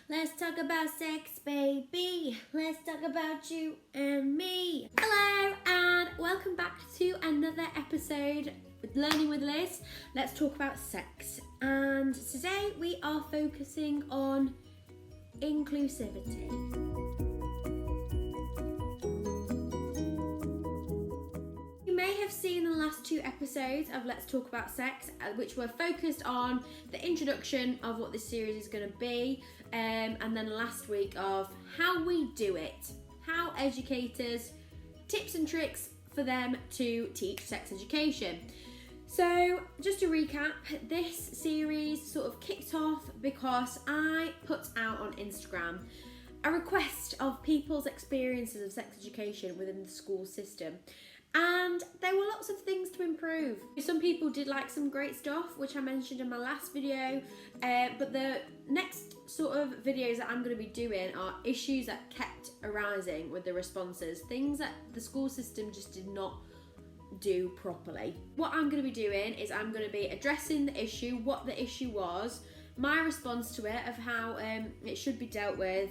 Let's talk about sex, baby. Let's talk about you and me. Hello and welcome back to another episode with Learning with Liz. Let's talk about sex. And today we are focusing on inclusivity. You may have seen the last two episodes of Let's Talk About Sex, which were focused on the introduction of what this series is going to be, and then last week of how we do it, how educators, tips and tricks for them to teach sex education. So just to recap, this series sort of kicked off because I put out on Instagram a request of people's experiences of sex education within the school system. And there were lots of things to improve. Some people did like some great stuff, which I mentioned in my last video, but the next sort of videos that I'm going to be doing are issues that kept arising with the responses, things that the school system just did not do properly. What I'm going to be doing is I'm going to be addressing the issue, what the issue was, my response to it, of how it should be dealt with,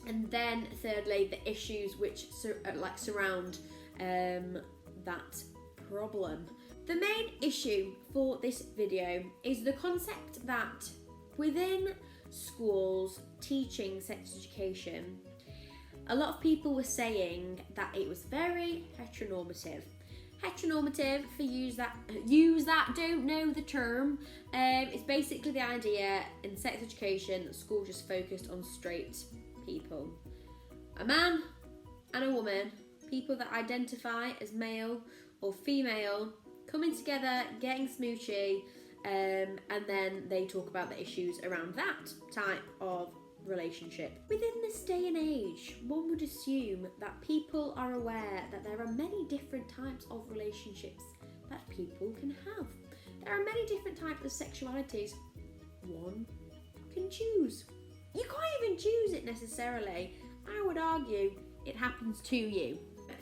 and then thirdly the issues which surround that problem. The main issue for this video is the concept that within schools teaching sex education, a lot of people were saying that it was very heteronormative. Heteronormative, for use that don't know the term, it's basically the idea in sex education that school just focused on straight people. A man and a woman, people that identify as male or female, coming together, getting smoochy, and then they talk about the issues around that type of relationship. Within this day and age, one would assume that people are aware that there are many different types of relationships that people can have. There are many different types of sexualities one can choose. You can't even choose it necessarily. I would argue it happens to you.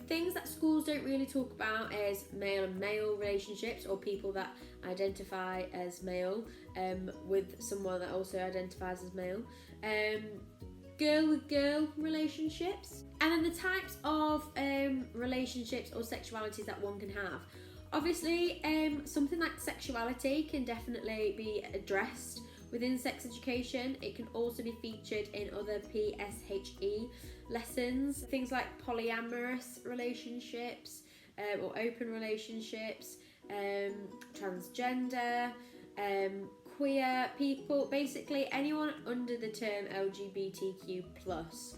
Things that schools don't really talk about is male and male relationships, or people that identify as male with someone that also identifies as male, girl with girl relationships, and then the types of relationships or sexualities that one can have. Obviously, something like sexuality can definitely be addressed within sex education. It can also be featured in other PSHE lessons, things like polyamorous relationships or open relationships, transgender, queer people, basically anyone under the term LGBTQ+,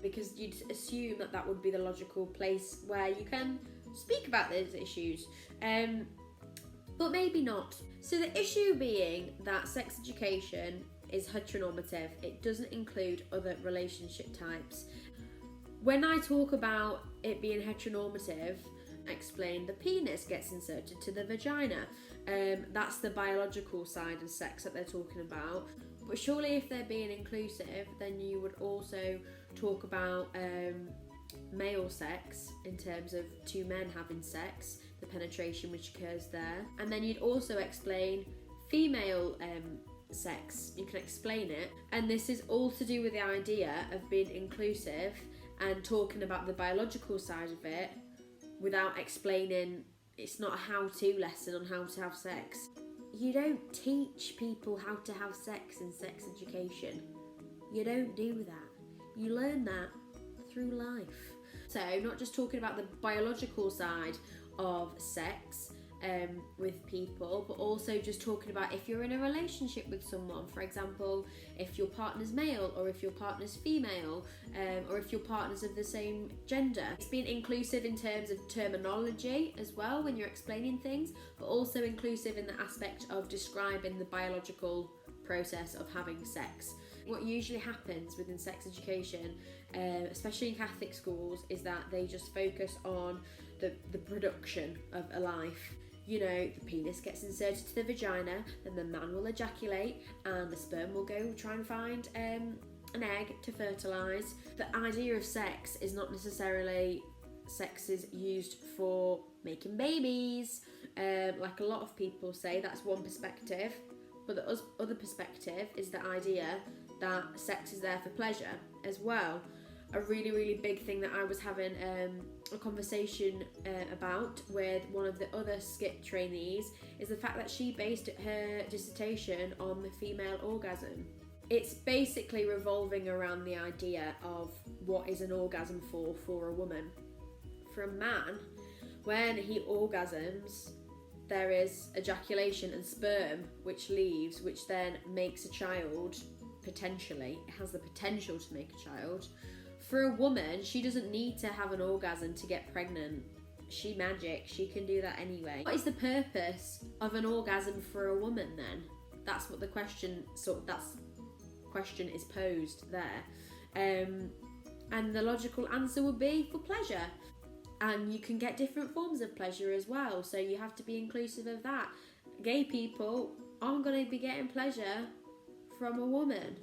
because you'd assume that would be the logical place where you can speak about those issues, but maybe not. So the issue being that sex education is heteronormative. It doesn't include other relationship types. When I talk about it being heteronormative, I explain the penis gets inserted to the vagina. That's the biological side of sex that they're talking about. But surely if they're being inclusive, then you would also talk about male sex in terms of two men having sex, the penetration which occurs there. And then you'd also explain female sex. You can explain it. And this is all to do with the idea of being inclusive and talking about the biological side of it without explaining. It's not a how-to lesson on how to have sex. You don't teach people how to have sex in sex education. You don't do that. You learn that through life. So not just talking about the biological side of sex with people, but also just talking about if you're in a relationship with someone, for example, if your partner's male or if your partner's female, or if your partner's of the same gender. It's being inclusive in terms of terminology as well when you're explaining things, but also inclusive in the aspect of describing the biological process of having sex. What usually happens within sex education, especially in Catholic schools, is that they just focus on the production of a life. You know, the penis gets inserted to the vagina, then the man will ejaculate and the sperm will go try and find an egg to fertilise. The idea of sex is not necessarily sex is used for making babies, like a lot of people say. That's one perspective, but the other perspective is the idea that sex is there for pleasure as well. A really, really big thing that I was having a conversation about with one of the other skip trainees is the fact that she based her dissertation on the female orgasm. It's basically revolving around the idea of what is an orgasm for a woman. For a man, when he orgasms, there is ejaculation and sperm which leaves, which then makes a child, potentially. It has the potential to make a child. For a woman, she doesn't need to have an orgasm to get pregnant. She magic, she can do that anyway. What is the purpose of an orgasm for a woman then? That's what the question is posed there. And the logical answer would be for pleasure. And you can get different forms of pleasure as well, so you have to be inclusive of that. Gay people aren't going to be getting pleasure from a woman.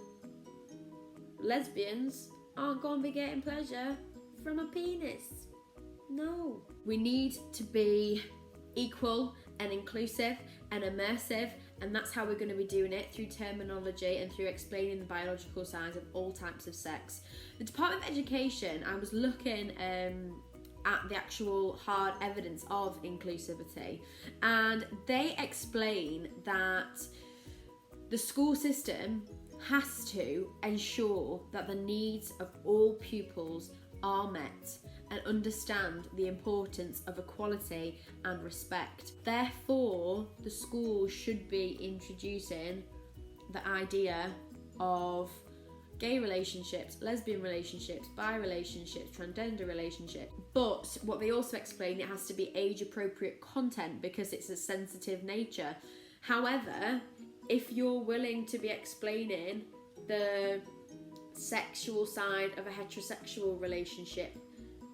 Lesbians aren't going to be getting pleasure from a penis. No. We need to be equal and inclusive and immersive, and that's how we're going to be doing it, through terminology and through explaining the biological science of all types of sex. The Department of Education, I was looking at the actual hard evidence of inclusivity, and they explain that the school system has to ensure that the needs of all pupils are met and understand the importance of equality and respect. Therefore, the school should be introducing the idea of gay relationships, lesbian relationships, bi relationships, transgender relationships. But what they also explain, it has to be age appropriate content because it's a sensitive nature. However, if you're willing to be explaining the sexual side of a heterosexual relationship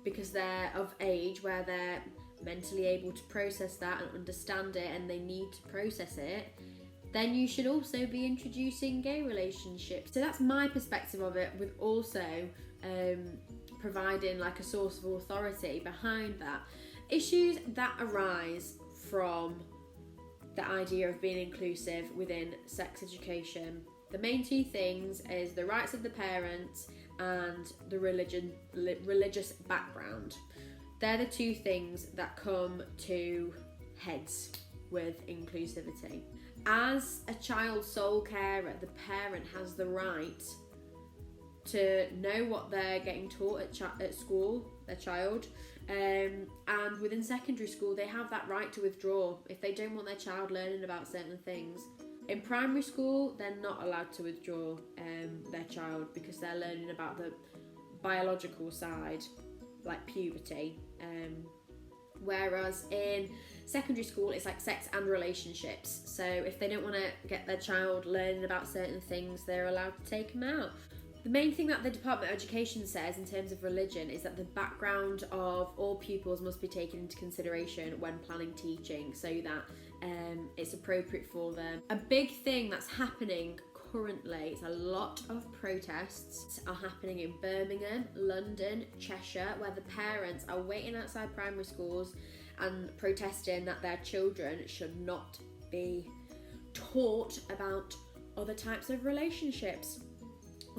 because they're of age where they're mentally able to process that and understand it and they need to process it, then you should also be introducing gay relationships. So that's my perspective of it, with also providing like a source of authority behind that. Issues that arise from the idea of being inclusive within sex education. The main two things is the rights of the parents and the religious background. They're the two things that come to heads with inclusivity. As a child sole carer, the parent has the right to know what they're getting taught at school, their child, and within secondary school they have that right to withdraw if they don't want their child learning about certain things. In primary school, they're not allowed to withdraw their child because they're learning about the biological side, like puberty. Whereas in secondary school, it's like sex and relationships. So if they don't want to get their child learning about certain things, they're allowed to take them out. The main thing that the Department of Education says in terms of religion is that the background of all pupils must be taken into consideration when planning teaching so that it's appropriate for them. A big thing that's happening currently, it's a lot of protests are happening in Birmingham, London, Cheshire, where the parents are waiting outside primary schools and protesting that their children should not be taught about other types of relationships,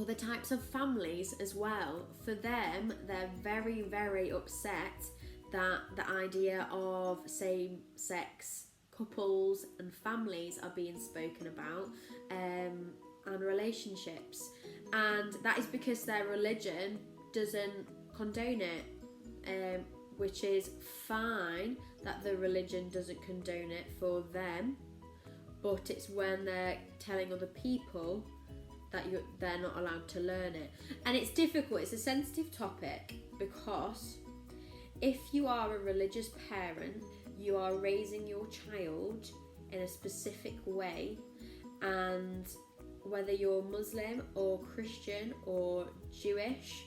other types of families as well. For them, they're very, very upset that the idea of same-sex couples and families are being spoken about, and relationships, and that is because their religion doesn't condone it, which is fine that the religion doesn't condone it for them, but it's when they're telling other people that they're not allowed to learn it. And it's difficult, it's a sensitive topic, because if you are a religious parent, you are raising your child in a specific way, and whether you're Muslim or Christian or Jewish,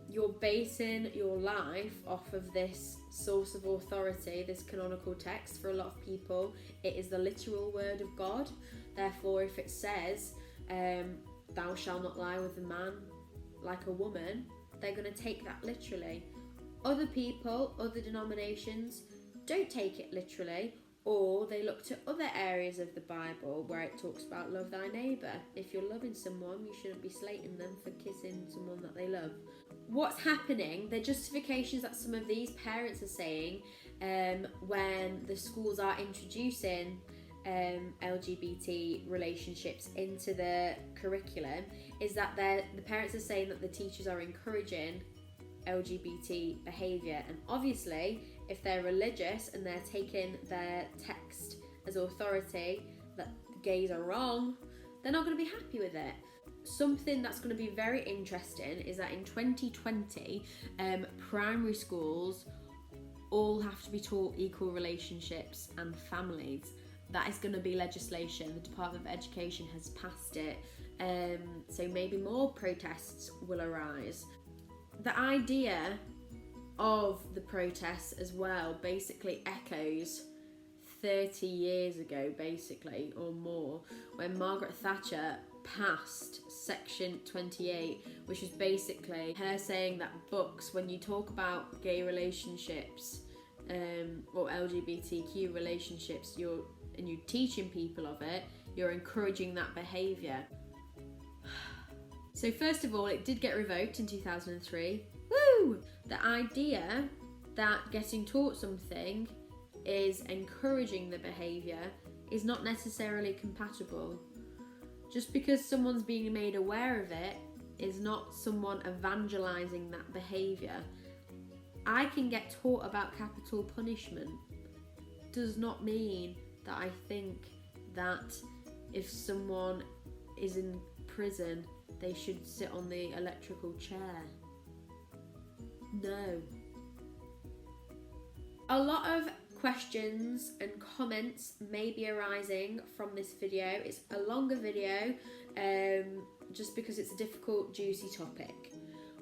you're basing your life off of this source of authority, this canonical text. For a lot of people, it is the literal word of God. Therefore, if it says, thou shalt not lie with a man like a woman, they're going to take that literally. Other people, other denominations, don't take it literally, Or they look to other areas of the Bible where it talks about love thy neighbour. If you're loving someone, you shouldn't be slating them for kissing someone that they love. What's happening, the justifications that some of these parents are saying when the schools are introducing LGBT relationships into the curriculum, is that the parents are saying that the teachers are encouraging LGBT behaviour. And obviously, if they're religious and they're taking their text as authority that gays are wrong, they're not going to be happy with it. Something that's going to be very interesting is that in 2020, primary schools all have to be taught equal relationships and families. That is going to be legislation. The Department of Education has passed it. So maybe more protests will arise. The idea of the protests as well basically echoes 30 years ago, basically, or more, when Margaret Thatcher passed Section 28, which was basically her saying that books, when you talk about gay relationships or LGBTQ relationships, you're teaching people of it, you're encouraging that behaviour. So first of all, it did get revoked in 2003. Woo! The idea that getting taught something is encouraging the behaviour is not necessarily compatible. Just because someone's being made aware of it is not someone evangelising that behaviour. I can get taught about capital punishment. Does not mean that I think that if someone is in prison, they should sit on the electrical chair. No. A lot of questions and comments may be arising from this video. It's a longer video just because it's a difficult, juicy topic.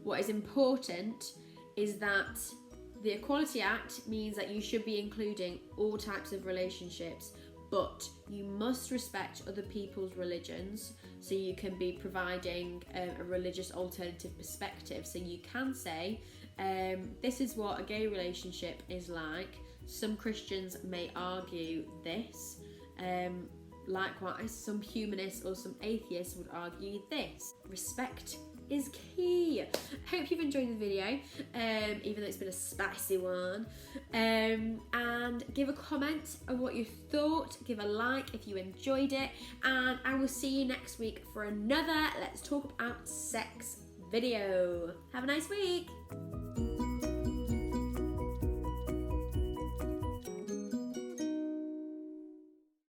What is important is that the Equality Act means that you should be including all types of relationships, but you must respect other people's religions, so you can be providing a religious alternative perspective. So you can say, this is what a gay relationship is like. Some Christians may argue this. Likewise, some humanists or some atheists would argue this. Respect is key. I hope you've enjoyed the video, even though it's been a spicy one. And give a comment on what you thought, give a like if you enjoyed it, and I will see you next week for another Let's Talk About Sex video. Have a nice week.